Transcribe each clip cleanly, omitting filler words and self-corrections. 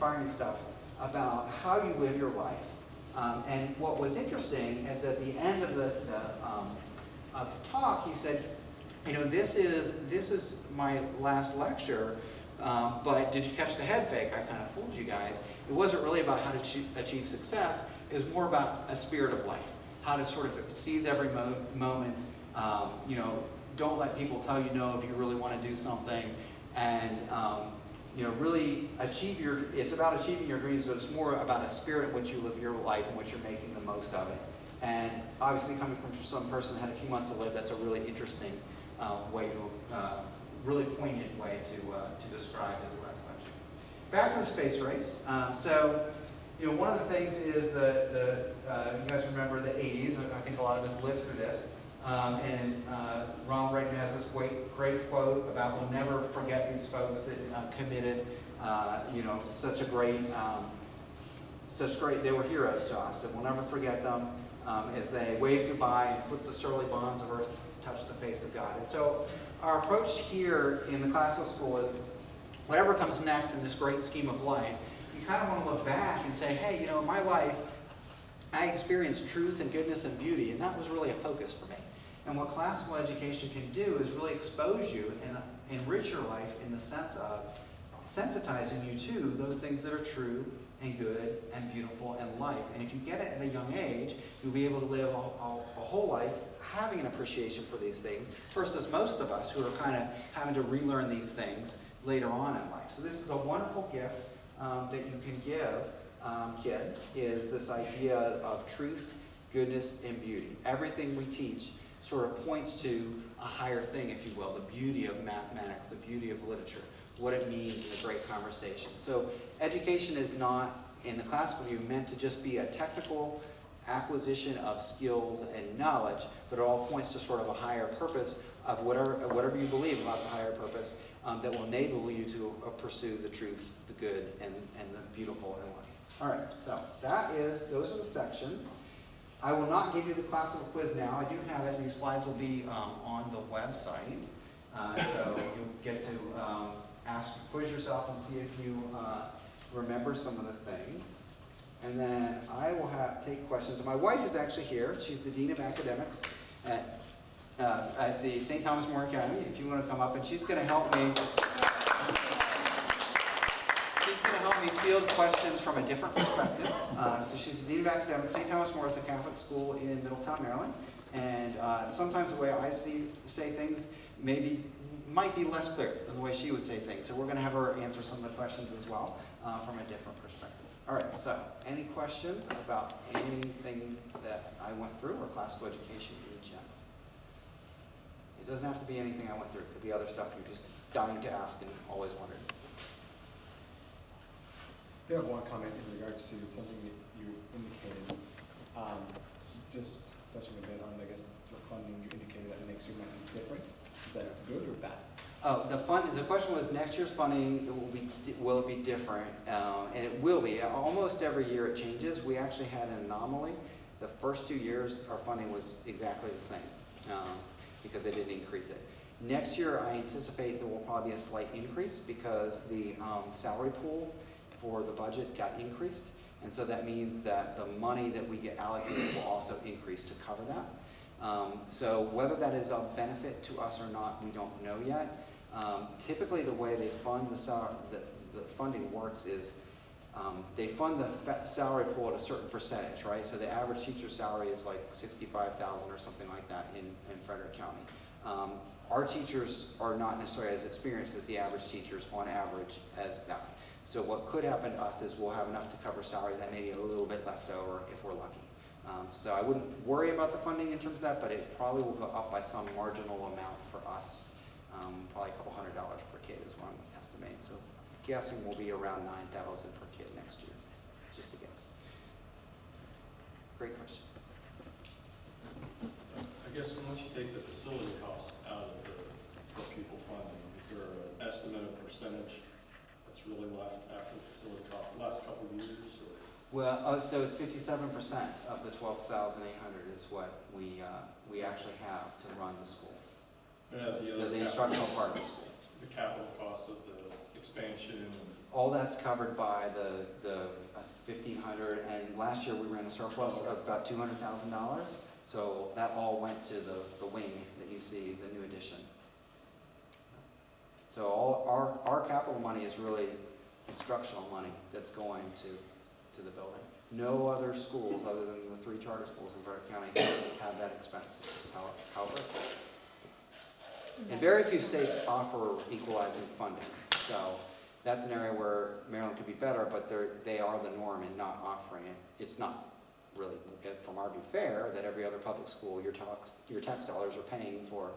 inspiring stuff about how you live your life. And what was interesting is at the end of the talk, he said, you know, this is my last lecture, but did you catch the head fake? I kind of fooled you guys. It wasn't really about how to achieve success. It was more about a spirit of life, how to sort of seize every moment. You know, don't let people tell you no if you really want to do something, and you know, really achieve your. It's about achieving your dreams, but it's more about a spirit in which you live your life and which you're making the most of it. And obviously, coming from some person that had a few months to live, that's a really interesting way to, really poignant way to describe his last lecture. Back to the space race. So, you know, one of the things is that you guys remember the 80s. I think a lot of us lived through this. And Ronald Reagan has this great quote about, "We'll never forget these folks that committed, you know, such great, they were heroes to us, and we'll never forget them as they waved goodbye and slipped the surly bonds of earth to touch the face of God." And so our approach here in the classical school is, whatever comes next in this great scheme of life, you kind of want to look back and say, hey, you know, in my life, I experienced truth and goodness and beauty, and that was really a focus for me. And what classical education can do is really expose you and enrich your life in the sense of sensitizing you to those things that are true and good and beautiful in life. And if you get it at a young age, you'll be able to live a whole life having an appreciation for these things, versus most of us who are kind of having to relearn these things later on in life. So this is a wonderful gift that you can give kids, is this idea of truth, goodness, and beauty. Everything we teach sort of points to a higher thing, if you will, the beauty of mathematics, the beauty of literature, what it means in a great conversation. So education is not, in the classical view, meant to just be a technical acquisition of skills and knowledge, but it all points to sort of a higher purpose of whatever you believe about the higher purpose that will enable you to pursue the truth, the good, and the beautiful in life. All right, so those are the sections. I will not give you the classical quiz now. I do have it. These slides will be on the website. So you'll get to quiz yourself and see if you remember some of the things. And then I will take questions. And my wife is actually here. She's the Dean of Academics at the St. Thomas More Academy, if you want to come up. And she's going to help me. She's going to help me field questions from a different perspective. So she's the Dean of Academics. St. Thomas More is a Catholic school in Middletown, Maryland. And sometimes the way I say things might be less clear than the way she would say things. So we're going to have her answer some of the questions as well from a different perspective. All right, so any questions about anything that I went through or classical education in general? It doesn't have to be anything I went through. It could be other stuff you're just dying to ask and always wondered. I have one comment in regards to something that you indicated. Just touching a bit on, I guess, the funding you indicated that makes your money different. Is that good or bad? Oh, the question was, next year's funding will it be different? And it will be. Almost every year it changes. We actually had an anomaly. The first 2 years our funding was exactly the same because they didn't increase it. Next year I anticipate there will probably be a slight increase because the salary pool for the budget got increased. And so that means that the money that we get allocated will also increase to cover that. So whether that is of benefit to us or not, we don't know yet. Typically the way they fund the funding works is they fund the salary pool at a certain percentage, right? So the average teacher's salary is like $65,000 or something like that in Frederick County. Our teachers are not necessarily as experienced as the average teachers on average as that. So what could happen to us is we'll have enough to cover salaries and maybe a little bit left over if we're lucky. So I wouldn't worry about the funding in terms of that, but it probably will go up by some marginal amount for us. Probably a couple $100 per kid is what I'm estimating. So guessing will be around $9,000 per kid next year. It's just a guess. Great question. I guess once you take the facility costs out of the pupil funding, is there an estimated percentage that's really left after the facility costs the last couple of years? Or? Well, so it's 57% of the $12,800 is what we actually have to run the school. Yeah, the instructional part of the school. The capital costs of the expansion. All that's covered by the 1,500, and last year we ran a surplus of about $200,000. So that all went to the wing that you see, the new addition. So all our capital money is really instructional money that's going to the building. No other schools other than the 3 charter schools in Frederick County have that expense. It's just how it works. And very few states offer equalizing funding. So that's an area where Maryland could be better, but they are the norm in not offering it. It's not really, from our view, fair that every other public school, your tax dollars are paying for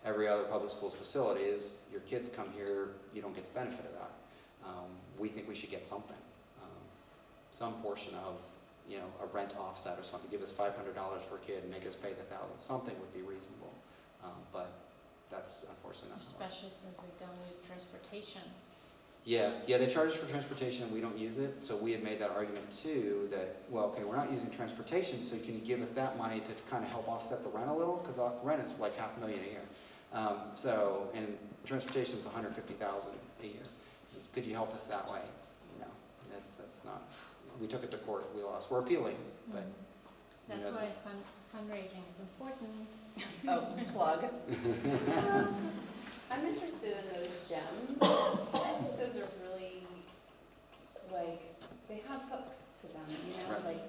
every other public school's facilities. Your kids come here, you don't get the benefit of that. We think we should get something, some portion of, a rent offset or something. Give us $500 for a kid and make us pay the $1,000. Something would be reasonable, but that's unfortunately not. Especially since we don't use transportation. Yeah, they charge us for transportation, we don't use it, so we had made that argument too, that, well, okay, we're not using transportation, so can you give us that money to kind of help offset the rent a little? Because rent is like $500,000 a year. And transportation is $150,000 a year. Could you help us that way? No, that's not, we took it to court, we lost. We're appealing, but. That's why fundraising is important. Oh, plug. I'm interested in those gems. I think those are really, they have hooks to them, Right.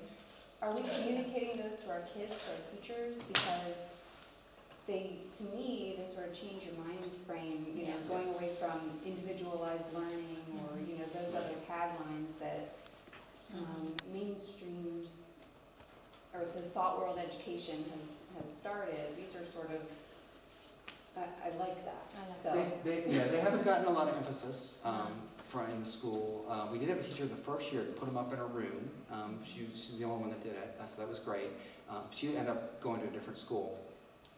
Are we communicating those to our kids, to our teachers? Because to me, they sort of change your mind frame, going away from individualized learning or, those other taglines that mainstreamed, or the thought world education has started. These are sort of, I like that. They haven't gotten a lot of emphasis in the school. We did have a teacher the first year to put them up in a room. She's the only one that did it, so that was great. She ended up going to a different school,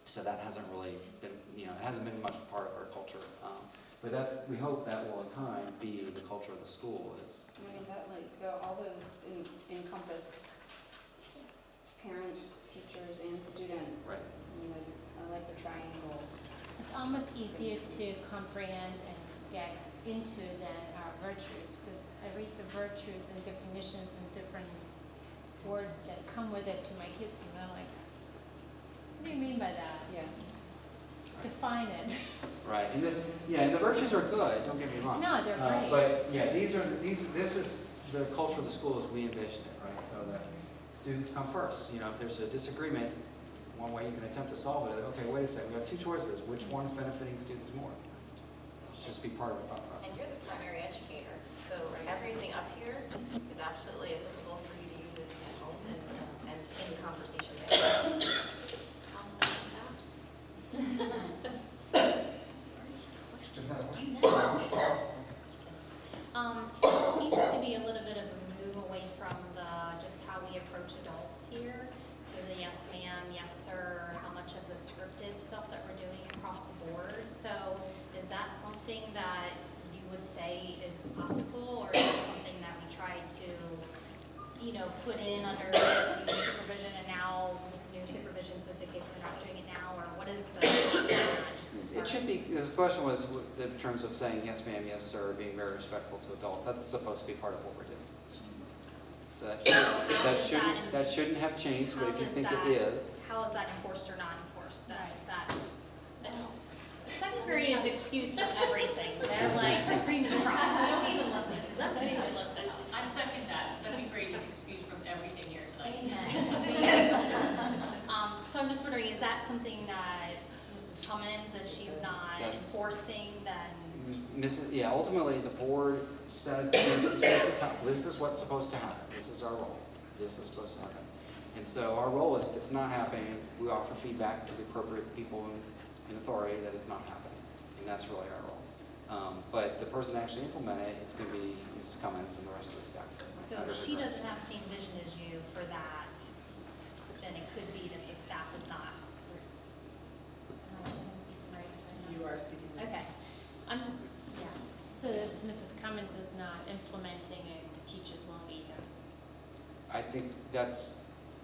so that hasn't really been, it hasn't been much part of our culture. But we hope that will in time be the culture of the school. All those encompass parents, teachers, and students. Right. I like the triangle. It's almost easier to comprehend and get into than our virtues, because I read the virtues and definitions and different words that come with it to my kids, and they're like, what do you mean by that? Yeah. Define it. Right, and the virtues are good. Don't get me wrong. No, they're great. But yeah, this is the culture of the school as we envision it, right? So that students come first. If there's a disagreement, one way you can attempt to solve it is, okay, wait a second, we have 2 choices. Which one's benefiting students more? Just be part of the thought process. And you're the primary educator, so everything up here is absolutely applicable for you to use it at home and in the conversation there. How's that It seems to be a little bit of a move away from just how we approach adults here. So the yes ma'am, yes sir, how much of the scripted stuff that we're doing across the board. So is that something that you would say is possible, or is it something that we try to, put in under new supervision, and now this new supervision, so it's okay if we're not doing it now, or what is the? It should be, the question was in terms of saying yes ma'am, yes sir, being very respectful to adults. That's supposed to be part of what we're doing. So that shouldn't have changed, but if you think it is. How is that enforced or not enforced? Second grade is excused from everything. They're like the cream of the crop. They don't even listen. They don't even listen. I second that. Second grade is excused from everything here tonight. So I'm just wondering, is that something that Mrs. Cummins, if she's not enforcing, then? Ultimately the board says this is what's supposed to happen. This is our role. This is supposed to happen. And so our role is, if it's not happening, we offer feedback to the appropriate people in authority that it's not happening. And that's really our role. But the person actually implementing it, it's going to be Mrs. Cummins and the rest of the staff. So if she doesn't have the same vision as you for that, then it could be that the staff is not. You are speaking. Okay. I'm just, yeah. So if Mrs. Cummins is not implementing it, the teachers won't either. I think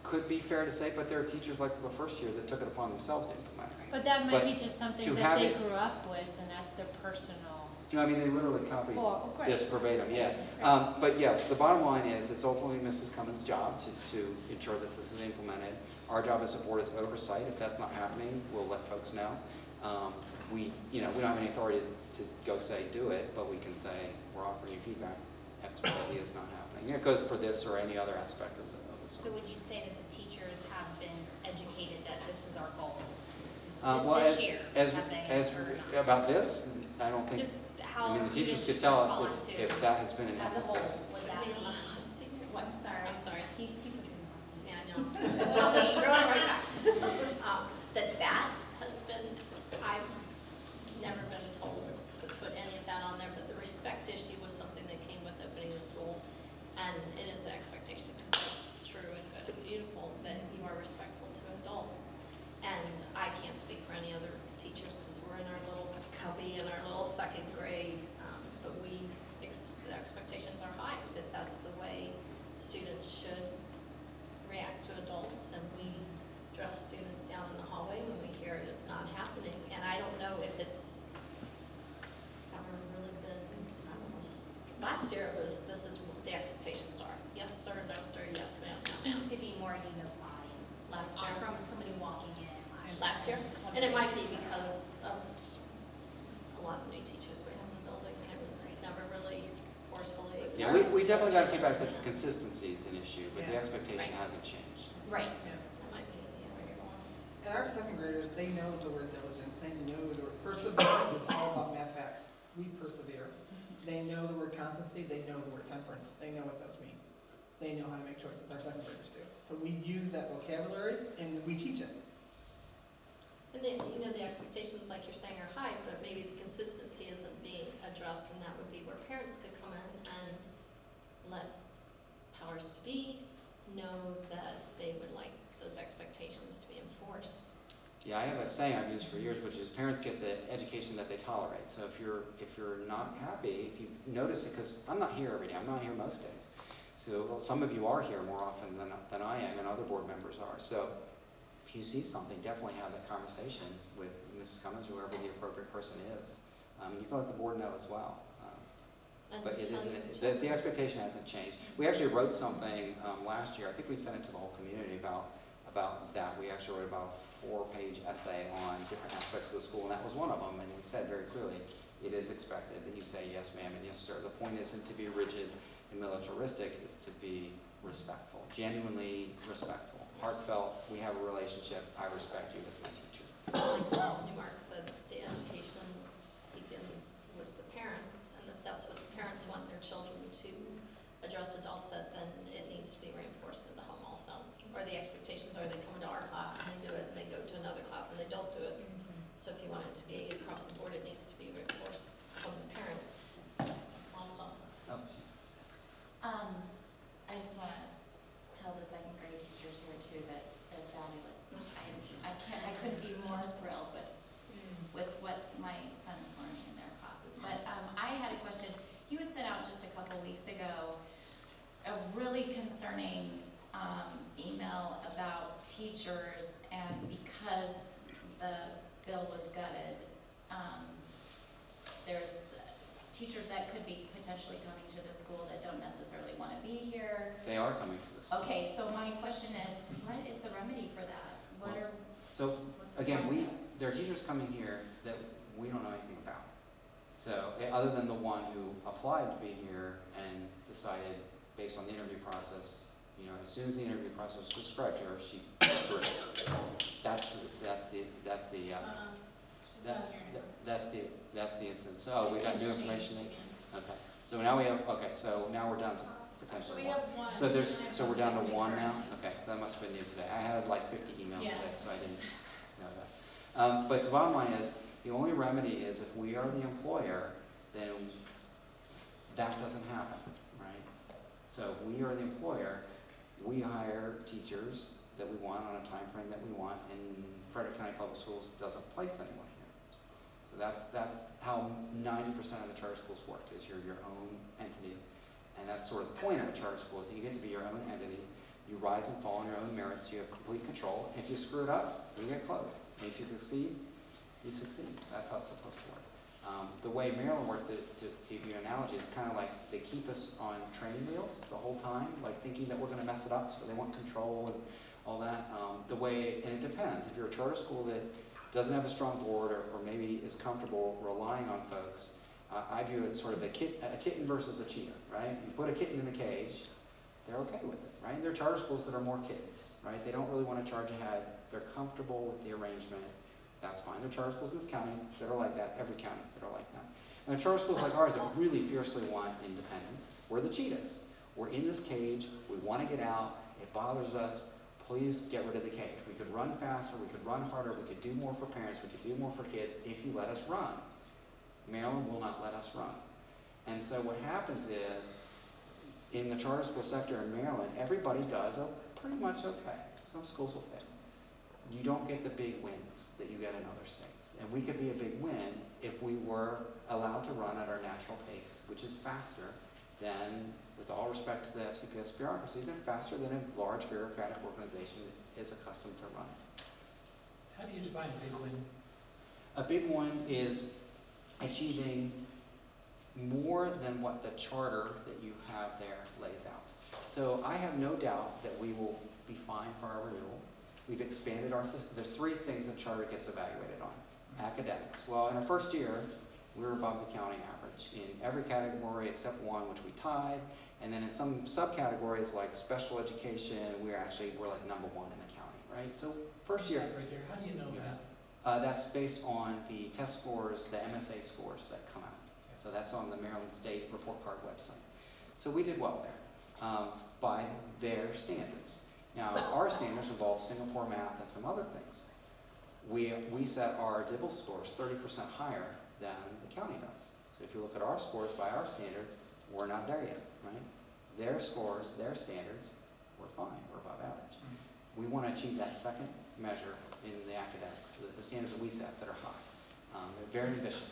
could be fair to say, but there are teachers like the first year that took it upon themselves to implement it. But that might be just something to that have they it- grew up with, and that's their personal. No, I mean, they literally copied Oh, great. this verbatim, yeah. Right. But yes, the bottom line is, it's ultimately Mrs. Cummins' job to ensure that this is implemented. Our job as a board is oversight. If that's not happening, we'll let folks know. We don't have any authority to go say, do it, but we can say, we're offering you feedback. X, Y, Z is not happening. It goes for this or any other aspect of the So would you say that the teachers have been educated that this is our goal? Well, This year, as have they, as or not? about this, I don't think. Just I how mean, the teachers students could tell us respond to if that has been an as a whole, emphasis. would that be? What? I'm sorry. I'm sorry. He's keeping us. Yeah, I know. I'll just throw it right back. That has been, I've never been told to put any of that on there, but the respect issue was something that came with opening the school. And it is an expectation, because it's true and good and beautiful, that you are respectful to adults. And I can't speak for any other teachers, because we're in our little cubby in our little second grade. But the expectations are high, that that's the way students should react to adults. And we dress students down in the hallway when we hear it is not happening. And I don't know if it's ever really been, I don't know, last year it was, this is what the expectations are. Yes, sir, no, sir, yes, ma'am, no, ma'am. Seems to be more unifying Last year. from somebody walking in Last year. And it might be because of a lot of new teachers we have in the building. It was just never really forcefully Yeah, we definitely got feedback that consistency is an issue, but the Yeah. expectation Right. hasn't changed. Right. Yeah. That might be where you're going. And our second graders, they know the word diligence, they know the word perseverance is all about math facts. We persevere. They know the word constancy, they know the word temperance, they know what those mean. They know how to make choices, our second graders do. So we use that vocabulary and we teach it. And then, the expectations, like you're saying, are high, but maybe the consistency isn't being addressed, and that would be where parents could come in and let powers to be know that they would like those expectations to be enforced. Yeah, I have a saying I've used for years, which is parents get the education that they tolerate. So if you're not happy, if you notice it, because I'm not here every day, I'm not here most days. So some of you are here more often than I am, and other board members are. So if you see something, definitely have that conversation with Mrs. Cummins, or whoever the appropriate person is. You can let the board know as well. And But it tell isn't, your the expectation hasn't changed. We actually wrote something last year, I think we sent it to the whole community about that. We actually wrote about a 4-page essay on different aspects of the school, and that was one of them. And we said very clearly, it is expected that you say yes ma'am and yes sir. The point isn't to be rigid and militaristic, it's to be respectful, genuinely respectful, heartfelt. We have a relationship, I respect you as my teacher. Like Mrs. Newmark said, the education begins with the parents, and if that's what the parents want their children to address adults at, then it needs to be reinforced in the home also. Or the expectations are they come into our class and they do it, and they go to another class and they don't do it. So if you want it to be across the board, it needs to be reinforced from the parents also. Oh. I just want to tell the second grade teachers here too that they're fabulous. I couldn't be more thrilled with what my son is learning in their classes. But I had a question. You had sent out just a couple weeks ago a really concerning email about teachers, and because the bill was gutted, there's teachers that could be potentially coming to the school that don't necessarily want to be here. They are coming to this. Okay, so my question is, what is the remedy for that? So What's the again, process? there are teachers coming here that we don't know anything about. So other than the one who applied to be here and decided based on the interview process, as soon as the interview process was described to her, she threw it. That's the instance. Oh, we got new information. Okay. So now we're down to potentially one. So we're down to one now? Okay, so that must have been new today. I had like 50 emails today, so I didn't know that. But the bottom line is, the only remedy is if we are the employer, then that doesn't happen, right? So if we are the employer, we hire teachers that we want on a time frame that we want, and Frederick County Public Schools doesn't place anyone here. So that's how 90% of the charter schools work, is you're your own entity. And that's sort of the point of a charter school, is that you get to be your own entity. You rise and fall on your own merits. You have complete control. If you screw it up, you get closed. And if you succeed, you succeed. That's how it's supposed to work. The way Maryland works, to give you an analogy, it's kind of like they keep us on training wheels the whole time, like thinking that we're going to mess it up, so they want control and all that. And it depends. If you're a charter school that doesn't have a strong board or maybe is comfortable relying on folks, I view it sort of a kitten versus a cheetah, right? You put a kitten in a cage, they're okay with it, right? There are charter schools that are more kittens, right? They don't really want to charge ahead. They're comfortable with the arrangement. That's fine. There are charter schools in this county that are like that, every county that are like that. And the charter schools like ours that really fiercely want independence, we're the cheetahs. We're in this cage. We want to get out. It bothers us. Please get rid of the cage. We could run faster. We could run harder. We could do more for parents. We could do more for kids if you let us run. Maryland will not let us run. And so what happens is, in the charter school sector in Maryland, everybody does pretty much okay. Some schools will fail. You don't get the big wins that you get in other states. And we could be a big win if we were allowed to run at our natural pace, which is faster than, with all respect to the FCPS bureaucracy, they're faster than a large bureaucratic organization is accustomed to run. How do you define a big win? A big one is achieving more than what the charter that you have there lays out. So I have no doubt that we will be fine for our renewal. We've expanded there's three things that charter gets evaluated on. Academics. Well, in our first year, we were above the county average in every category except one, which we tied. And then in some subcategories like special education, we're like number one in the county, right? So first year. Right there. How do you know that? That's based on the test scores, the MSA scores that come out. So that's on the Maryland State Report Card website. So we did well there by their standards. Now, our standards involve Singapore math and some other things. We set our DIBEL scores 30% higher than the county does. So if you look at our scores by our standards, we're not there yet, right? Their scores, their standards, we're fine, we're above average. We want to achieve that second measure in the academics, the standards that we set that are high. They're very ambitious.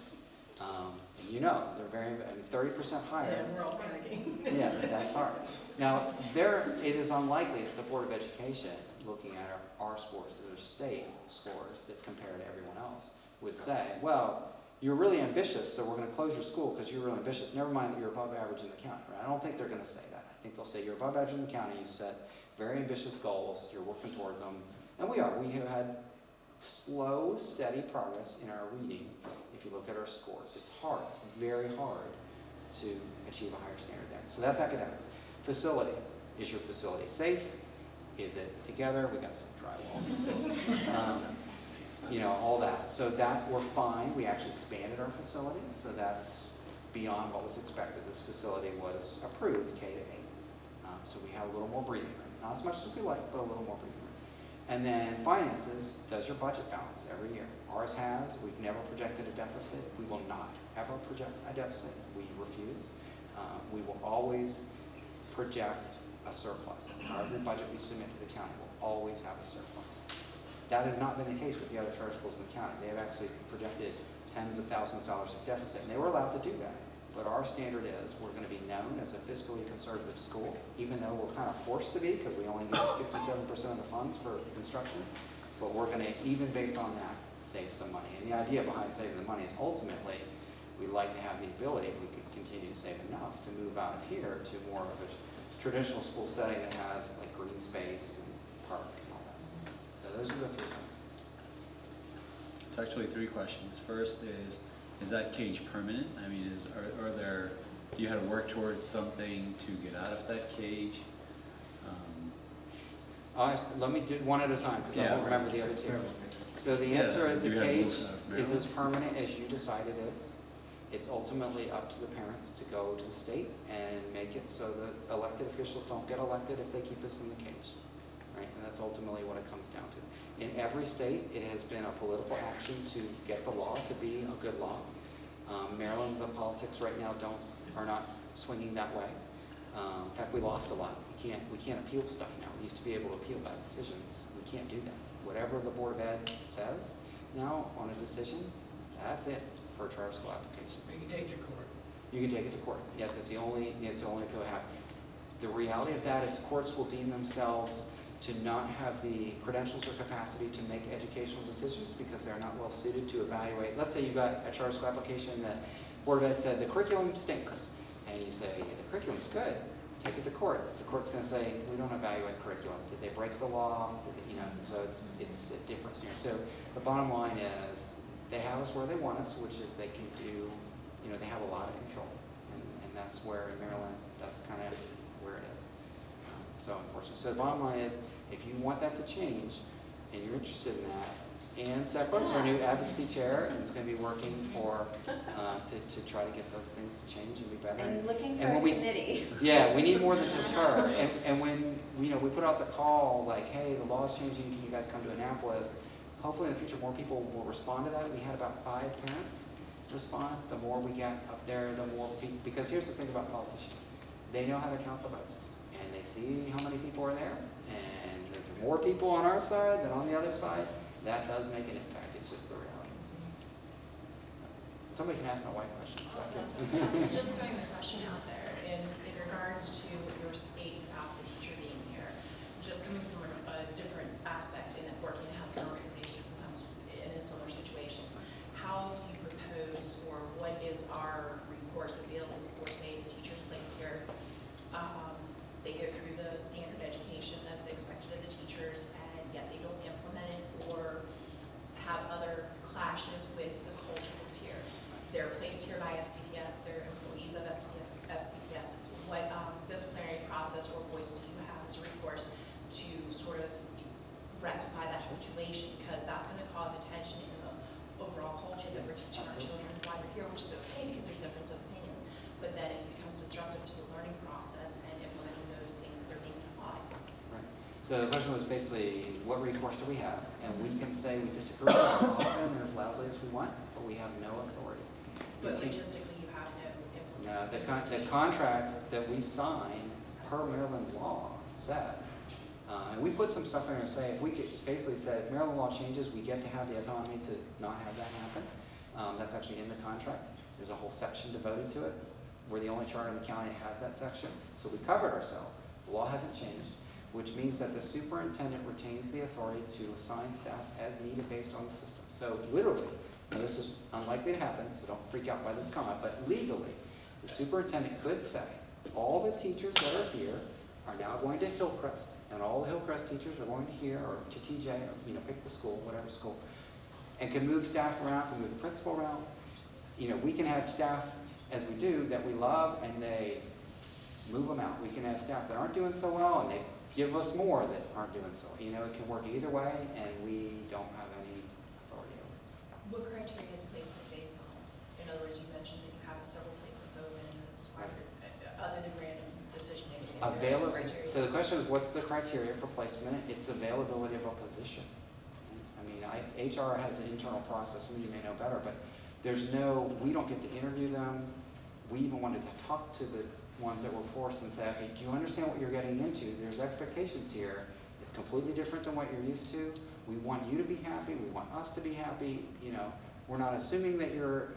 And you know, they're very, 30% higher. Yeah, we're all panicking. Yeah, that's hard. Now, it is unlikely that the Board of Education, looking at our scores, that are state scores that compare to everyone else, would say, well, you're really ambitious, so we're going to close your school because you're really ambitious. Never mind that you're above average in the county. Right? I don't think they're going to say that. I think they'll say you're above average in the county, you set very ambitious goals, you're working towards them. And we are. We have had slow, steady progress in our reading. If you look at our scores, it's hard. It's very hard to achieve a higher standard there. So that's academics. Facility. Is your facility safe? Is it together? We got some drywall. All that. So that we're fine. We actually expanded our facility, so that's beyond what was expected. This facility was approved K to 8. So we have a little more breathing room. Not as much as we like, but a little more breathing room. And then finances, does your budget balance every year? Ours has. We've never projected a deficit. We will not ever project a deficit if we refuse. We will always project a surplus. Every budget we submit to the county will always have a surplus. That has not been the case with the other charter schools in the county. They have actually projected tens of thousands of dollars of deficit, and they were allowed to do that. But our standard is we're going to be known as a fiscally conservative school, even though we're kind of forced to be because we only use 57% of the funds for instruction. But we're going to, even based on that, save some money. And the idea behind saving the money is ultimately we'd like to have the ability, if we could continue to save enough, to move out of here to more of a traditional school setting that has like green space and park and all that stuff. So those are the three things. It's actually three questions. First is that cage permanent? I mean, do you have to work towards something to get out of that cage? Let me do one at a time because I won't remember the other two. So the answer is the cage is as permanent as you decide it is. It's ultimately up to the parents to go to the state and make it so that elected officials don't get elected if they keep us in the cage. Right? And that's ultimately what it comes down to. In every state, it has been a political action to get the law to be a good law. Maryland, the politics right now are not swinging that way. In fact, we lost a lot. We can't appeal stuff now. We used to be able to appeal bad decisions. We can't do that. Whatever the Board of Ed says now on a decision, that's it for a charter school application. You can take it to court. You can take it to court. Yeah, it's the only appeal I have. The reality of that is courts will deem themselves to not have the credentials or capacity to make educational decisions because they're not well suited to evaluate. Let's say you got a charter school application that Board of Ed said the curriculum stinks, and you say the curriculum's good. Take it to court. The court's going to say we don't evaluate curriculum. Did they break the law? Did they, so it's a different standard. So the bottom line is they have us where they want us, which is they can do. They have a lot of control, and that's where in Maryland that's kind of where it is. So unfortunately, so the bottom line is, if you want that to change, and you're interested in that, and Seppler's our new advocacy chair, and is going to be working for to try to get those things to change and be better. And looking for and a when committee. Yeah, we need more than just her. And when we put out the call like, hey, the law's changing, can you guys come to Annapolis? Hopefully in the future more people will respond to that. We had about 5 parents respond. The more we get up there, the more because here's the thing about politicians, they know how to count the votes. And they see how many people are there, and if there are more people on our side than on the other side, that does make an impact. It's just the reality. Somebody can ask my wife questions. Just throwing the question out there in regards to your state about the teacher being here, just coming from a different aspect in working in healthcare organizations, sometimes in a similar situation. How do you propose, or what is our recourse available for, say, the teachers placed here? They go through the standard education that's expected of the teachers, and yet they don't implement it or have other clashes with the culture that's here. They're placed here by FCPS, they're employees of FCPS. What disciplinary process or voice do you have as a recourse to sort of rectify that situation? Because that's going to cause attention in the overall culture that we're teaching our children while they're here, which is okay because there's difference of opinions. But then it becomes disruptive to the learning process and implementing those things that they're being applied. Right. So the question was basically, what recourse do we have? And we can say we disagree as often and as loudly as we want, but we have no authority. But logistically, you have no implementation. No, the contract that we sign per Maryland law says, and we put some stuff in there to say, if we could basically say, if Maryland law changes, we get to have the autonomy to not have that happen. That's actually in the contract. There's a whole section devoted to it. We're the only charter in the county that has that section. So we covered ourselves. The law hasn't changed, which means that the superintendent retains the authority to assign staff as needed based on the system. So literally, now this is unlikely to happen, so don't freak out by this comment, but legally, the superintendent could say, all the teachers that are here are now going to Hillcrest, and all the Hillcrest teachers are going to here, or to TJ, or pick the school, whatever school, and can move staff around, can move the principal around. We can have staff, as we do, that we love, and they move them out. We can have staff that aren't doing so well, and they give us more that aren't doing so. It can work either way, and we don't have any authority over it. What criteria is placement based on? In other words, you mentioned that you have several placements open, and this, other than random decision making. So the question is, what's the criteria for placement? It's availability of a position. HR has an internal process, some of you may know better, but we don't get to interview them. We even wanted to talk to the ones that were forced and say, okay, do you understand what you're getting into? There's expectations here. It's completely different than what you're used to. We want you to be happy. We want us to be happy. We're not assuming that you're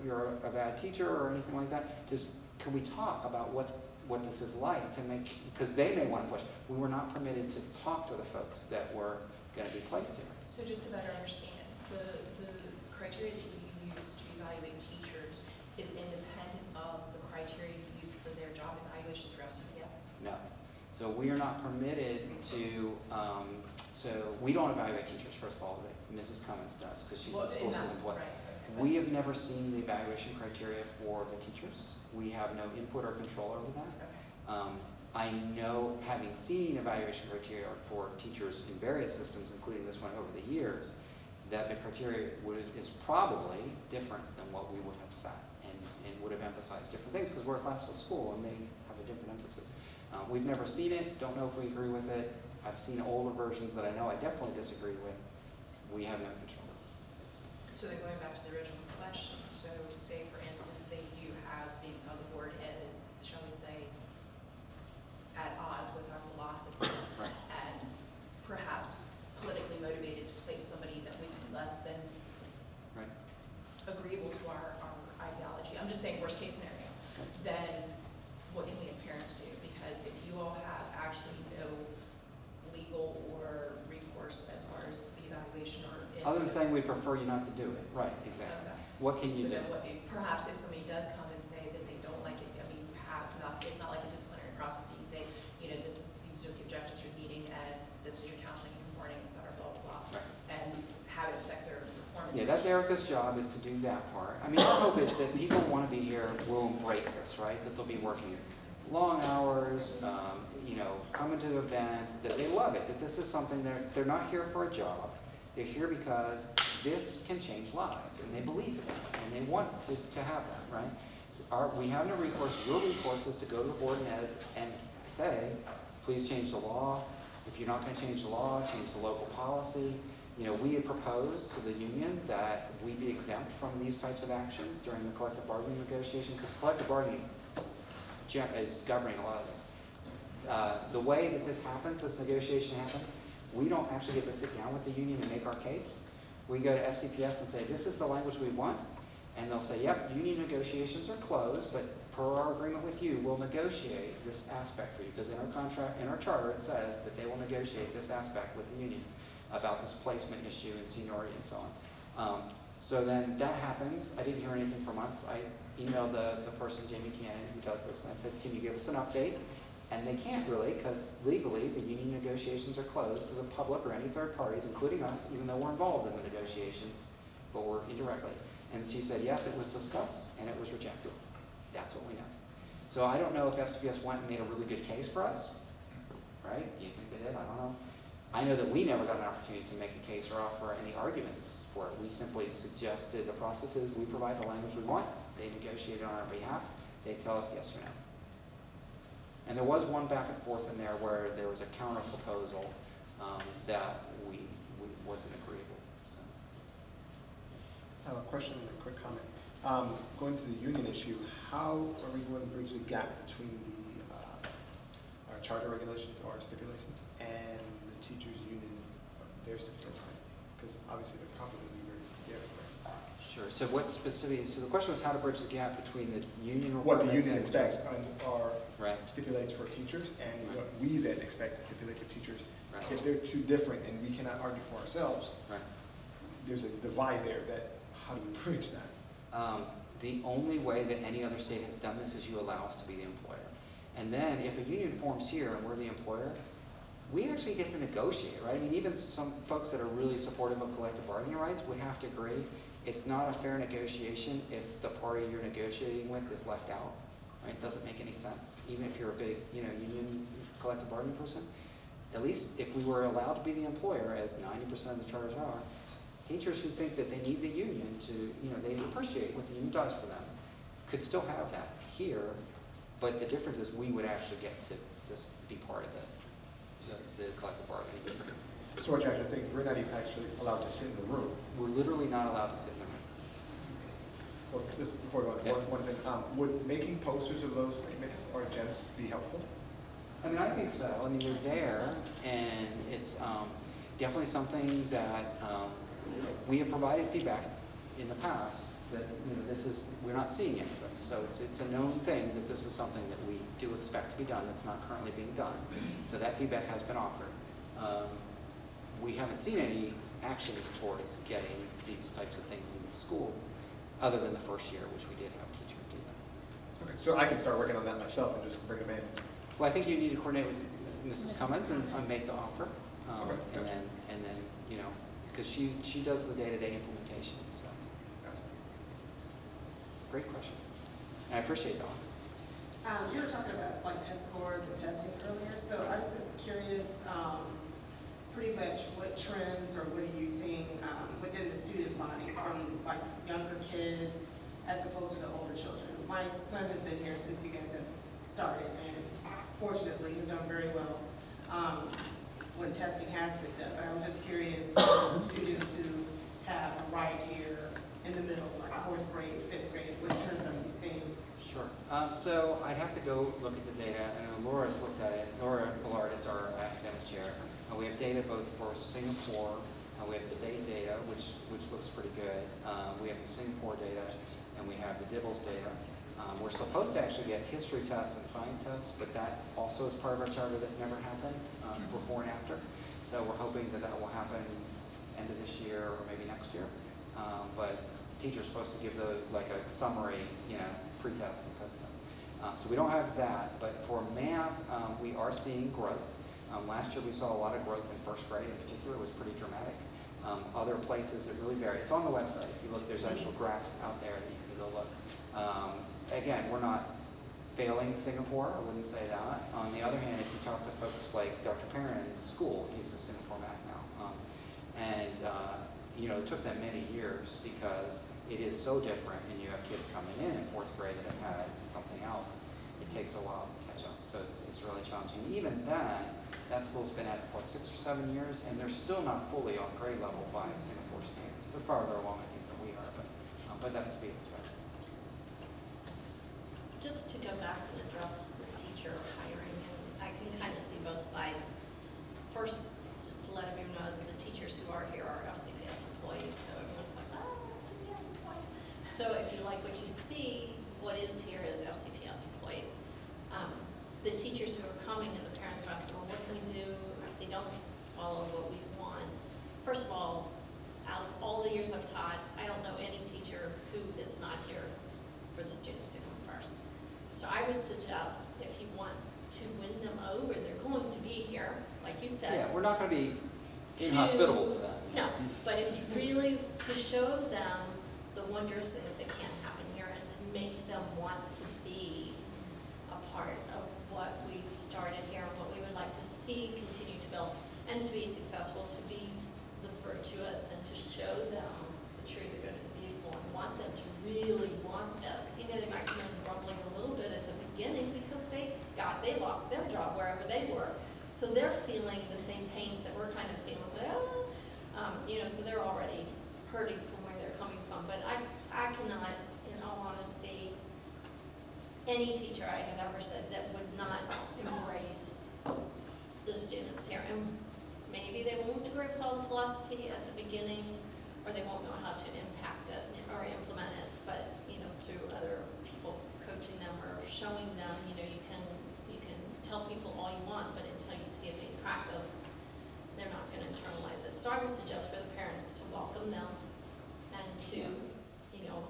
a bad teacher or anything like that. Just can we talk about what this is like to make, because they may want to push. We were not permitted to talk to the folks that were going to be placed here. So just to better understand, the criteria that you use to evaluate teachers is independent of the criteria you used for their job evaluation through FCPS? No. So we are not permitted to, so we don't evaluate teachers, first of all, that Mrs. Cummins does, because she's the school system employee. Right. We have never seen the evaluation criteria for the teachers. We have no input or control over that. Okay. I know, having seen evaluation criteria for teachers in various systems, including this one over the years, that the criteria is probably different than what we would have set and would have emphasized different things because we're a classical school and they have a different emphasis. We've never seen it, don't know if we agree with it. I've seen older versions that I know I definitely disagree with. We have no control. So then going back to the original question, so say for instance they do have being on the board is, shall we say, at odds with our philosophy, Right. and perhaps politically motivated to place somebody that would be less than Right. agreeable to our ideology. I'm just saying worst case scenario. Then what can we as parents do? Because if you all have actually no legal or we prefer you not to do it. Right, exactly. Okay. What can you So do? then perhaps if somebody does come and say that they don't like it, I mean, it's not like a disciplinary process. You can say, these are the objectives you're meeting, and this is your counseling and reporting, et cetera, blah, blah, blah. Right. And have it affect their performance. Yeah, that's Erica's job, is to do that part. I mean, our hope is that people who want to be here will embrace this, right? That they'll be working long hours, coming to events, that they love it, that this is something they're not here for a job. They're here because this can change lives, and they believe it, and they want to have that, right? So we have no recourse. Your recourse is to go to the board and say, please change the law. If you're not going to change the law, change the local policy. We had proposed to the union that we be exempt from these types of actions during the collective bargaining negotiation, because collective bargaining is governing a lot of this. The way that this happens, this negotiation happens, we don't actually get to sit down with the union and make our case. We go to FCPS and say, this is the language we want, and they'll say, yep, union negotiations are closed, but per our agreement with you, we'll negotiate this aspect for you, because in our contract, in our charter, it says that they will negotiate this aspect with the union about this placement issue and seniority and so on. So then that happens. I didn't hear anything for months. I emailed the person, Jamie Cannon, who does this, and I said, can you give us an update? And they can't really, because legally the union negotiations are closed to the public or any third parties, including us, even though we're involved in the negotiations, but we're indirectly. And she said, yes, it was discussed, and it was rejected. That's what we know. So I don't know if FCPS went and made a really good case for us, right? Do you think they did? I don't know. I know that we never got an opportunity to make a case or offer any arguments for it. We simply suggested the processes. We provide the language we want. They negotiate on our behalf. They tell us yes or no. And there was one back and forth in there where there was a counter proposal that we wasn't agreeable. So. I have a question and a quick comment. Going to the union issue, how are we going to bridge the gap between our charter regulations or stipulations and the teachers' union, their stipulations? Because obviously they're probably very different. Sure. So what specific? So the question was how to bridge the gap between the union what the requirements union and expects are right. stipulates for teachers, and Right. what we then expect to stipulate for teachers. Right. If they're too different and we cannot argue for ourselves, Right. there's a divide there. That how do we bridge that? The only way that any other state has done this is you allow us to be the employer. And then if a union forms here and we're the employer, we actually get to negotiate, right? I mean, even some folks that are really supportive of collective bargaining rights would have to agree it's not a fair negotiation if the party you're negotiating with is left out, right? It doesn't make any sense. Even if you're a big, union collective bargaining person, at least if we were allowed to be the employer, as 90% of the charters are, teachers who think that they need the union to, they appreciate what the union does for them, could still have that here, but the difference is we would actually get to just be part of the collective bargaining agreement. So what you're actually saying, we're not even actually allowed to sit in the room. We're literally not allowed to sit in the room. Well, just before we go on, one thing, would making posters of those statements or gems be helpful? I mean, I think so. I mean, you're there, and it's definitely something that we have provided feedback in the past that we're not seeing any of this. So it's a known thing that this is something that we do expect to be done that's not currently being done. So that feedback has been offered. We haven't seen any actions towards getting these types of things in the school, other than the first year, which we did have a teacher do that. Okay, so I can start working on that myself and just bring them in. Well, I think you need to coordinate with Mrs. Cummins and make the offer, Okay. and then because she does the day-to-day implementation. So, great question, and I appreciate the offer. You were talking about like test scores and testing earlier, so I was just curious, pretty much what trends or what are you seeing within the student body from like younger kids as opposed to the older children? My son has been here since you guys have started and fortunately has done very well when testing has been done. But I was just curious, students who have arrived here in the middle, like 4th grade, 5th grade, what trends are you seeing? Sure. So I'd have to go look at the data, and Laura's looked at it. Laura Ballard is our academic chair. We have data both for Singapore, we have the state data, which looks pretty good. We have the Singapore data, and we have the Dibbles data. We're supposed to actually get history tests and science tests, but that also is part of our charter that never happened before and after. So we're hoping that will happen end of this year or maybe next year. But teachers supposed to give like a summary, pre-test and post-test. So we don't have that, but for math, we are seeing growth. Last year we saw a lot of growth in first grade in particular. It was pretty dramatic. Other places it really varied. It's on the website. If you look, there's actual graphs out there that you can go look. Again, we're not failing Singapore, I wouldn't say that. On the other hand, if you talk to folks like Dr. Perrin's school, he uses Singapore math now. It took them many years because it is so different, and you have kids coming in fourth grade that have had something else. It takes a while to catch up, so it's really challenging. Even then, that school's been at it for 6 or 7 years, and they're still not fully on grade level by Singapore standards. They're farther along, I think, than we are, but that's to be expected. Just to go back and address the teacher hiring, and I can kind of see both sides. First, just to let everyone know, the teachers who are here are FCPS employees, so everyone's like, oh, FCPS employees. So if you like what you see, what is here is FCPS employees. The teachers who are coming and the parents are asking, well, what can we do if they don't follow what we want? First of all, out of all the years I've taught, I don't know any teacher who is not here for the students to come first. So I would suggest if you want to win them over, they're going to be here, like you said. Yeah, we're not going to be inhospitable to them. No, but if you really, to show them the wondrous things that can happen here and to make them want to be a part of what we've started here and what we would like to see continue to build and to be successful, to be the virtuous and to show them the true, the good, and the beautiful, and want them to really want this. They might come in grumbling a little bit at the beginning because they lost their job wherever they were. So they're feeling the same pains that we're kind of feeling. So they're already hurting from where they're coming from. But I cannot, in all honesty, any teacher I have ever said that would not embrace the students here. And maybe they won't agree with all the philosophy at the beginning, or they won't know how to impact it or implement it. But through other people coaching them or showing them, you can tell people all you want, but until you see it in practice, they're not going to internalize it. So I would suggest for the parents to welcome them and to,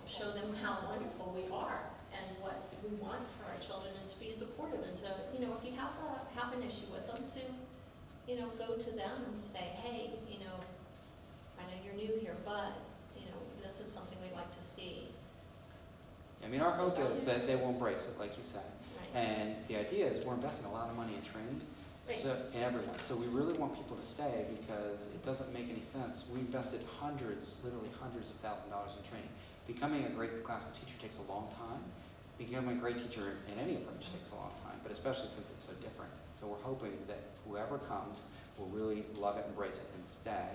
show them how wonderful we are and what we want for our children, and to be supportive, and to, if you have an issue with them, to, go to them and say, hey, I know you're new here, but, this is something we'd like to see. Our hope is that they will embrace it, like you said. Right. And the idea is we're investing a lot of money in training. Right. In everyone. So we really want people to stay because it doesn't make any sense. We invested literally hundreds of thousands of dollars in training. Becoming a great classical teacher takes a long time. Becoming a great teacher in any approach takes a long time, but especially since it's so different. So we're hoping that whoever comes will really love it, embrace it, and stay.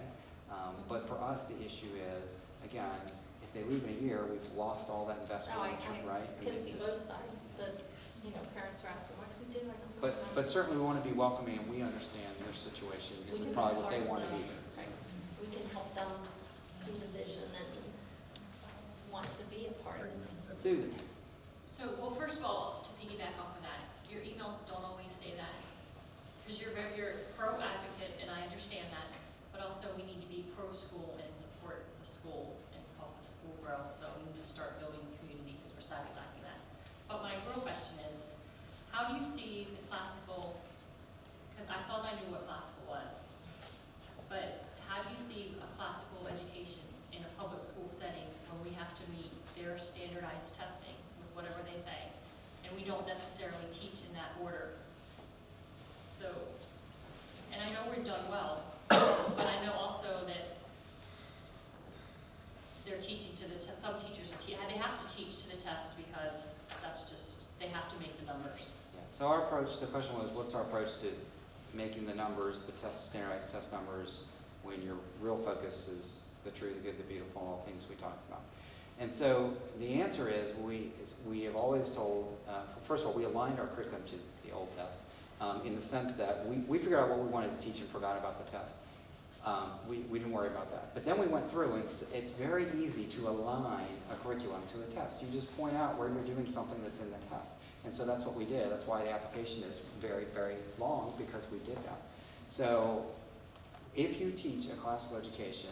But for us, the issue is, again, if they leave in a year, we've lost all that investment, I right? can see both sides, but, parents are asking, what can we do? I don't know. But certainly we want to be welcoming, and we understand their situation. This is probably what they want to be. Right. We can help them see the vision and want to be a part of this. Susan. So, well, first of all, to piggyback off of that, your emails don't always say that, because you're pro-advocate, and I understand that, but also we need to be pro-school and support the school and help the school grow, so we need to start building community, because we're sadly lacking that. But my real question is, how do you see the classical, because I thought I knew what classical was, but how do you see a classical education in a public school setting when we have to meet their standardized testing with whatever they say, and we don't necessarily teach in that order? So, and I know we're done well, but I know also that they're teaching to the test. Some teachers they have to teach to the test because that's just, they have to make the numbers. Yeah. So our approach, the question was, what's our approach to making the numbers, the standardized test numbers, when your real focus is the true, the good, the beautiful, all things we talked about. And so the answer is we have always told, first of all, we aligned our curriculum to the old test in the sense that we figured out what we wanted to teach and forgot about the test. We didn't worry about that. But then we went through, and it's very easy to align a curriculum to a test. You just point out where you're doing something that's in the test. And so that's what we did. That's why the application is very, very long, because we did that. So If you teach a classical education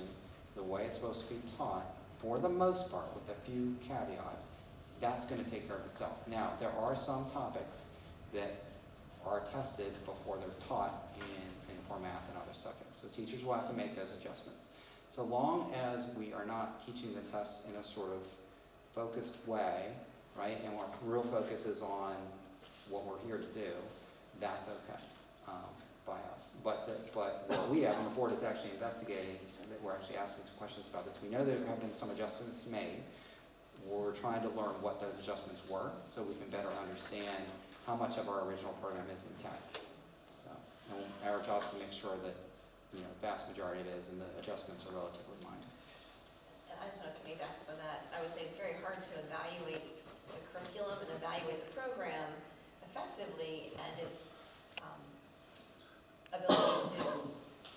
the way it's supposed to be taught, for the most part, with a few caveats, that's going to take care of itself. Now, there are some topics that are tested before they're taught in Singapore math and other subjects. So teachers will have to make those adjustments. So long as we are not teaching the test in a sort of focused way, right, and our real focus is on what we're here to do, that's okay by us. But what we have on the board is actually investigating, and that we're actually asking some questions about this. We know there have been some adjustments made. We're trying to learn what those adjustments were so we can better understand how much of our original program is intact. So and our job is to make sure that, you know, vast majority of it is and the adjustments are relatively minor. And I just want to piggyback on that. I would say it's very hard to evaluate the curriculum and evaluate the program effectively and its ability to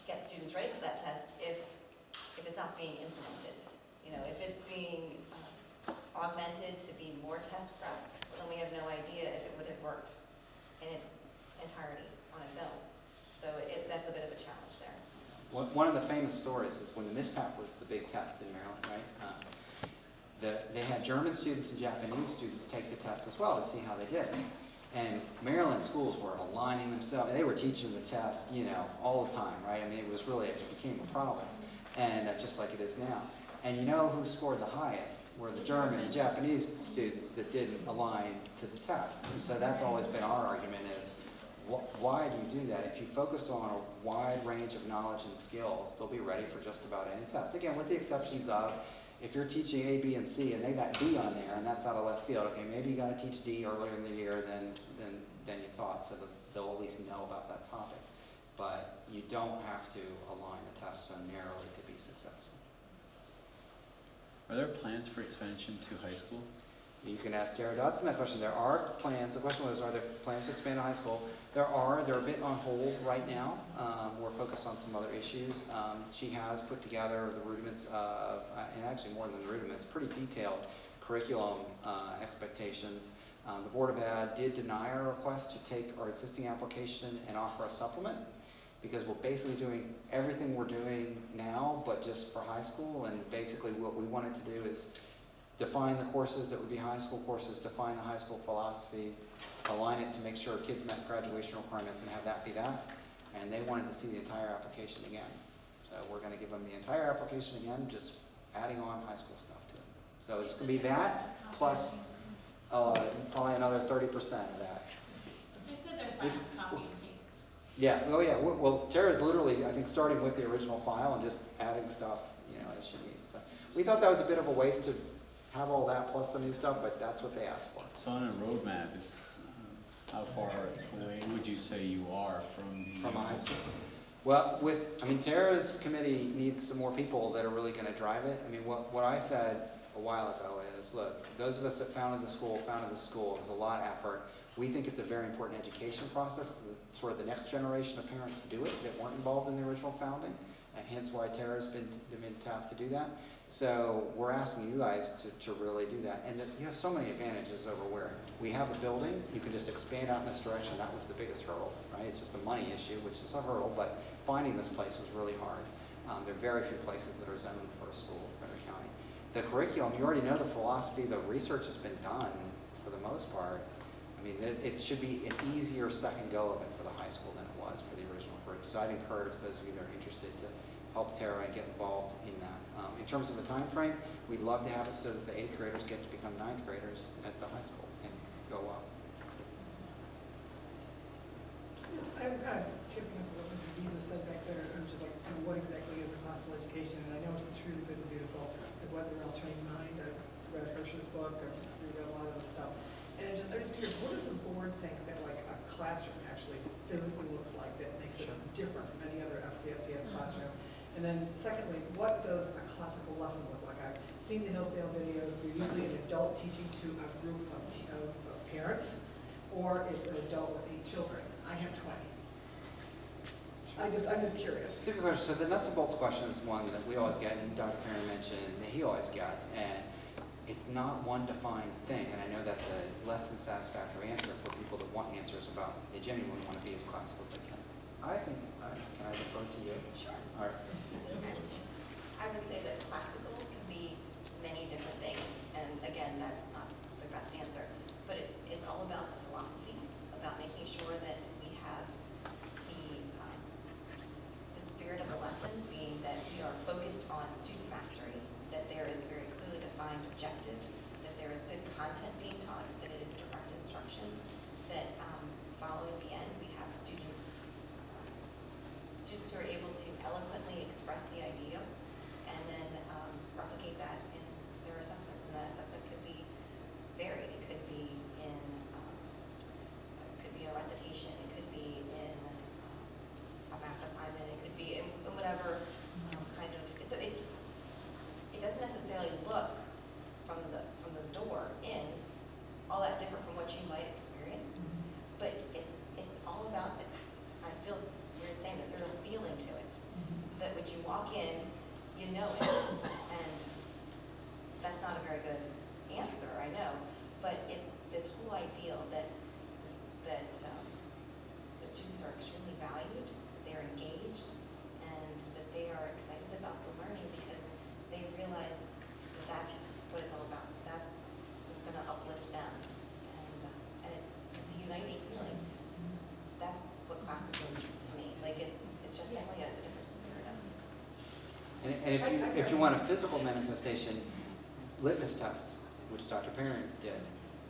get students ready for that test if it's not being implemented. You know, if it's being augmented to be more test prep, then we have no idea if it would have worked in its entirety on its own. So that's a bit of a challenge there. One of the famous stories is when the MISPAP was the big test in Maryland, right? They had German students and Japanese students take the test as well to see how they did. And Maryland schools were aligning themselves. They were teaching the test, you know, all the time, right? I mean, it became a problem, and just like it is now. And you know who scored the highest? Were the German and Japanese students that didn't align to the test. And so that's always been our argument is, why do you do that? If you focused on a wide range of knowledge and skills, they'll be ready for just about any test. Again, with the exceptions of, if you're teaching A, B, and C, and they got D on there, and that's out of left field, okay, maybe you got to teach D earlier in the year than you thought, so that they'll at least know about that topic. But you don't have to align the test so narrowly to be successful. Are there plans for expansion to high school? You can ask Tara Dodson that question. There are plans. The question was, are there plans to expand to high school? They're a bit on hold right now. We're focused on some other issues. She has put together the rudiments of, and actually more than the rudiments, pretty detailed curriculum expectations. The Board of Ed did deny our request to take our existing application and offer a supplement, because we're basically doing everything we're doing now, but just for high school. And basically what we wanted to do is define the courses that would be high school courses, define the high school philosophy, align it to make sure kids met graduation requirements and have that be that. And they wanted to see the entire application again. So we're going to give them the entire application again, just adding on high school stuff to it. So it's going to be that plus probably another 30% of that. They said they're fine with copy and paste. Yeah, oh yeah. Well, Tara's literally, I think, starting with the original file and just adding stuff, you know, as she needs. So we thought that was a bit of a waste to have all that plus the new stuff, but that's what they asked for. So on a roadmap, how far away would you say you are from high school? Well, Tara's committee needs some more people that are really going to drive it. I mean, what I said a while ago is, look, those of us that founded the school. It was a lot of effort. We think it's a very important education process. Sort of the next generation of parents do it that weren't involved in the original founding, and hence why Tara's been tapped to do that. So we're asking you guys to really do that. And you have so many advantages over where we have a building. You can just expand out in this direction. That was the biggest hurdle, right? It's just a money issue, which is a hurdle, but finding this place was really hard. There are very few places that are zoned for a school in Frederick County. The curriculum, you already know the philosophy, the research has been done for the most part. I mean, it should be an easier second go of it for the high school than it was for the original group. So I'd encourage those of you that are interested to help Tara and get involved in that. In terms of a time frame, we'd love to have it so that the 8th graders get to become 9th graders at the high school and go up. I'm kind of tipping up what Mrs. Giza said back there. I'm just like, what exactly is a classical education? And I know it's the truly good and beautiful, the Whether I'll Train Mind. I've read Hirsch's book. I've read a lot of the stuff. And I'm just curious, what does the board think that like a classroom actually physically looks like that makes it different from any other FCFPS classroom? And then secondly, what does a classical lesson look like? I've seen the Hillsdale videos. They're usually an adult teaching to a group of parents, or it's an adult with 8 children. I have 20. I'm just curious. Good question. So the nuts and bolts question is one that we always get, and Dr. Perry mentioned that he always gets, and it's not one defined thing. And I know that's a less than satisfactory answer for people that want answers about they genuinely want to be as classical as they can. I think, can I defer to you? Sure. All right. I would say that classical can be many different things, and again, that's not the best answer, but it's all about the philosophy, about making sure that we have the spirit of the lesson being that we are focused on student mastery, that there is a very clearly defined objective, that there is good content being taught, that it is direct instruction, that following the end, we have students who are able to eloquently express the idea and then replicate that in their assessments. And that assessment could be varied. It could be in a recitation. It could be in a math assignment. It could be in whatever kind of. So it doesn't necessarily look from the door in all that different from what you might experience, but it's all about the. I feel weird saying that there's a feeling to it, so that when you walk in, you know it, and that's not a very good answer, I know, but it's this whole ideal that the students are extremely valued, that they are engaged, and that they are excited about the learning because they realize that that's what it's all about. That's what's going to uplift them, and it's a uniting feeling. That's what classical is to me. Like it's just definitely a different spirit of it. And if you want a physical manifestation, litmus test, which Dr. Perrin did.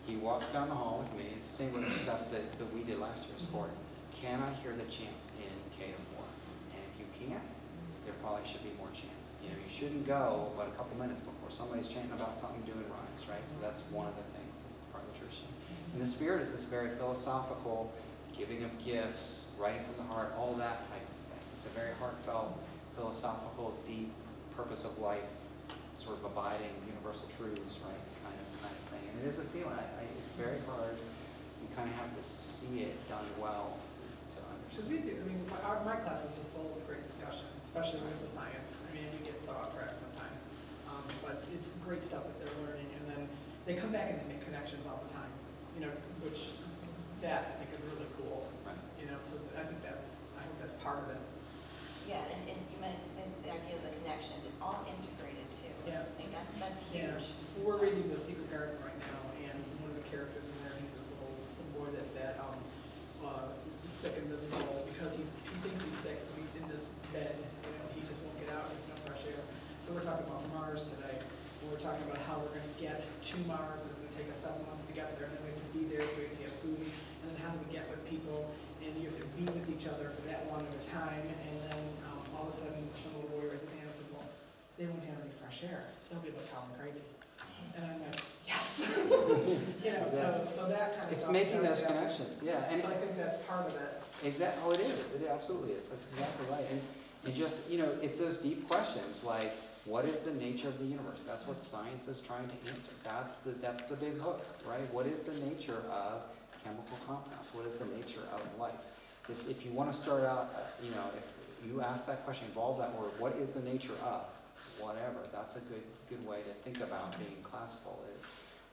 He walks down the hall with me. It's the same litmus test that we did last year's sport. Can I hear the chants in K to 4? And if you can't, there probably should be more chants. You know, you shouldn't go but a couple minutes before somebody's chanting about something doing rhymes, right? So that's one of the things. That's part of the tradition. And the spirit is this very philosophical, giving of gifts, writing from the heart, all that type of thing. It's a very heartfelt, philosophical, deep purpose of life, sort of abiding universal truths, right? Kind of thing. And it is a feeling. It's very hard. You kind of have to see it done well to Because understand. we do, I mean, my class is just full of great discussion, especially with the science. I mean, we get so off track sometimes. But it's great stuff that they're learning, and then they come back and they make connections all the time, you know, which that I think is really cool. Right. You know, so I hope that's part of it. Yeah, and you meant the idea of the connections. It's all integrated too. Yeah. I think that's Yeah. huge. We're reading The Secret Garden right now, and one of the characters in there, he's this little boy that is sick and miserable because he thinks he's sick, so he's in this bed. You know, he just won't get out. There's no fresh air. So we're talking about Mars today. And we're talking about how we're going to get to Mars. And it's going to take us 7 months to get there, and then we have to be there so we can get food. And then how do we get with people? And you have to be with each other for that long of a time. And then all of a sudden, some little boy raises his hand and says, "Well, they won't have any fresh air. They'll be like Colin crazy." And I'm like, yes. You know, so that kind of It's stuff. making those Yeah. connections, yeah. And So I think that's part of it. exactly, oh, it is. It absolutely is. That's exactly right. And just, you know, it's those deep questions like, what is the nature of the universe? That's what science is trying to answer. That's the big hook, right? What is the nature of chemical compounds? What is the nature of life? If you want to start out, you know, if you ask that question, involve that word, what is the nature of whatever? That's a good way to think about being classical is,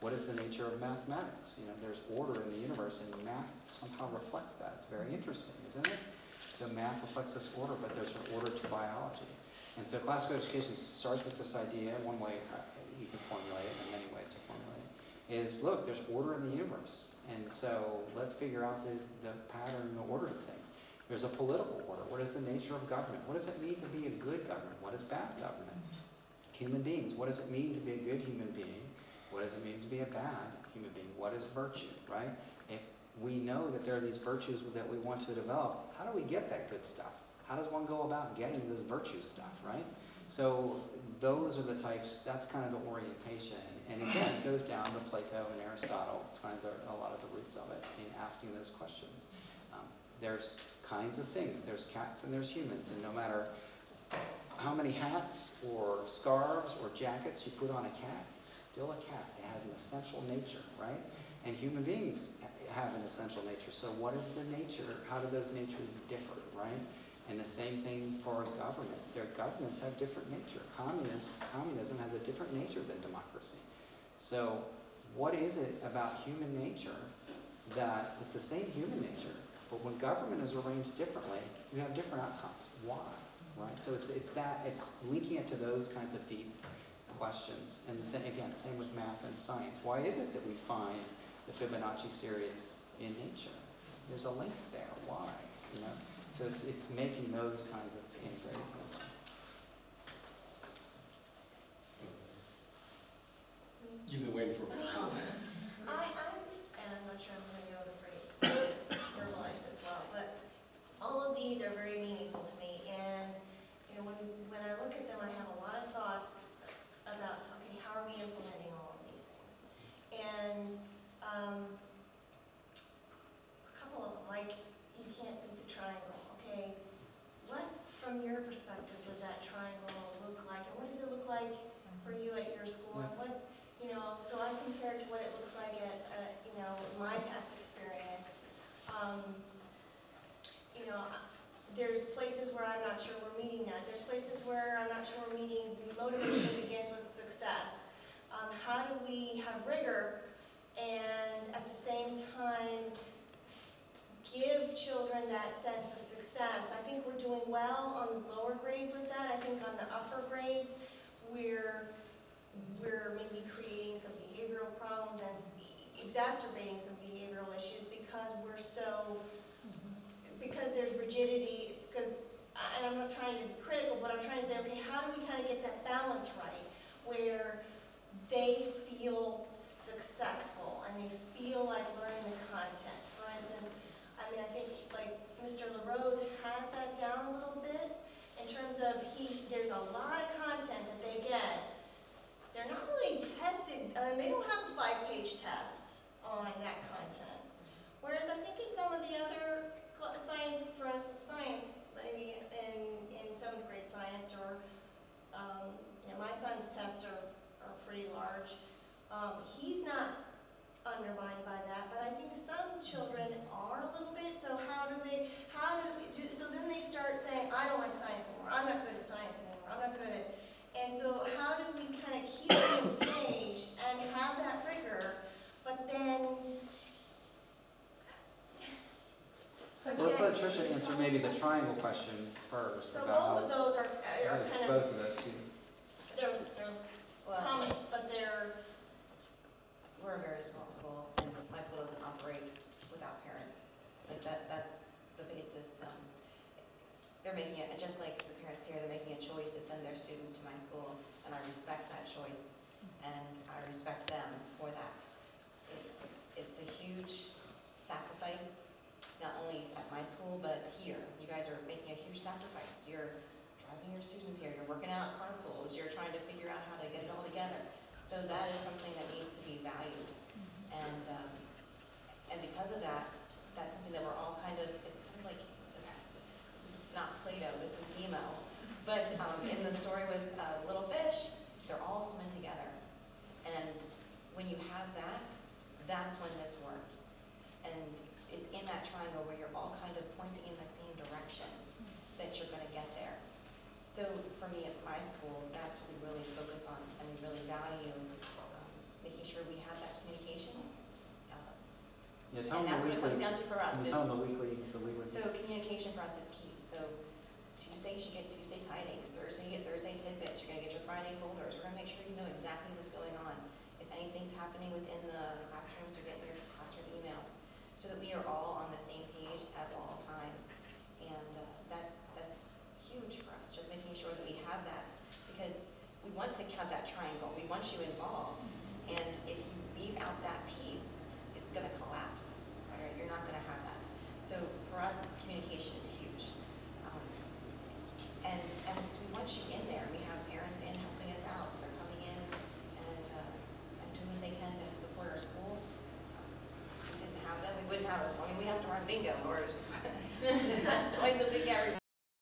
what is the nature of mathematics? You know, there's order in the universe, and math somehow reflects that. It's very interesting, isn't it? So math reflects this order, but there's an order to biology. And so classical education starts with this idea. One way you can formulate it, and many ways to formulate it, is look, there's order in the universe. And so let's figure out the pattern and the order of things. There's a political order. What is the nature of government? What does it mean to be a good government? What is bad government? Human beings. What does it mean to be a good human being? What does it mean to be a bad human being? What is virtue, right? If we know that there are these virtues that we want to develop, how do we get that good stuff? How does one go about getting this virtue stuff, right? So those are the types, that's kind of the orientation. And again, it goes down to Plato and Aristotle. It's kind of a lot of the roots of it in asking those questions. There's kinds of things. There's cats and there's humans. And no matter how many hats or scarves or jackets you put on a cat, it's still a cat. It has an essential nature, right? And human beings have an essential nature. So what is the nature? How do those natures differ, right? And the same thing for government. Their governments have different nature. Communism has a different nature than democracy. So what is it about human nature that it's the same human nature, but when government is arranged differently, you have different outcomes. Why? right? So it's linking it to those kinds of deep questions. And again, same with math and science. Why is it that we find the Fibonacci series in nature? There's a link there. Why? You know? So it's making those kinds of integrated connections. You've been waiting for a while. And I'm not sure I'm going to be able to verbalize this well, but all of these are very meaningful to me. And you know, when I look at them, I have a lot of thoughts about, okay, how are we implementing all of these things? And a couple of them, like you can't beat the triangle. Okay, what from your perspective does that triangle look like, and what does it look like for you at your school? And what, you know, so I compared to what it looks like at you know, my past experience. You know, there's places where I'm not sure we're meeting that. There's places where I'm not sure we're meeting motivation begins with success. How do we have rigor and at the same time give children that sense of success? I think we're doing well on the lower grades with that. I think on the upper grades, we're maybe creating some behavioral problems and exacerbating some behavioral issues because because there's rigidity, and I'm not trying to be critical, but I'm trying to say, okay, how do we kind of get that balance right where they feel successful and they feel like learning the content? For instance, I mean, I think like Mr. LaRose has that down a little bit in terms of there's a lot of content that they get. They're not really tested, they don't have a 5-page test on that content. Whereas I think in some of the other science, for instance, science, maybe in 7th grade science, or you know, my son's tests are pretty large. He's not undermined by that, but I think some children are a little bit. So so then they start saying, I don't like science anymore. I'm not good at science anymore. I'm not good at. And so how do we kind of keep them engaged and have that rigor, but then Well, let's let Tricia answer maybe the triangle question first. so about both of those are kind of, both of those two. they're comments, but we're a very small school, and my school doesn't operate without parents. Like that's the basis. They're making it, just like the parents here, they're making a choice to send their students to my school, and I respect that choice, and I respect them for that. It's a huge sacrifice, not only at my school, but here. You guys are making a huge sacrifice. You're driving your students here, you're working out carpools, you're trying to figure out how to get it all together. So that is something that needs to be valued. And because of that, that's something that we're all kind of, it's kind of like, this is not Play-Doh, this is Nemo. But in the story with Little Fish, they're all swimming together. And when you have that, that's when this works. And it's in that triangle where you're all kind of pointing in the same direction that you're going to get there. So for me at my school, that's what we really focus on, and we really value making sure we have that communication. Yeah, And that's what it comes down to for us. Tell them the weekly. So communication for us is key. So Tuesday you get Tuesday tidings, Thursday you get Thursday tidbits, you're going to get your Friday folders. We're going to make sure you know exactly what's going on. If anything's happening within the classrooms, you're getting your classroom emails, so that we are all on the same page at all times. And that's huge for us, just making sure that we have that, because we want to have that triangle. We want you involved. And if you leave out that piece, it's going to collapse. Right? You're not going to have that. So for us, communication is huge. And we want you in there. We have parents in helping us out. They're coming in and doing what they can to support our school. If we didn't have them, we wouldn't have us. I mean, we have to run bingo in order to that's twice a week every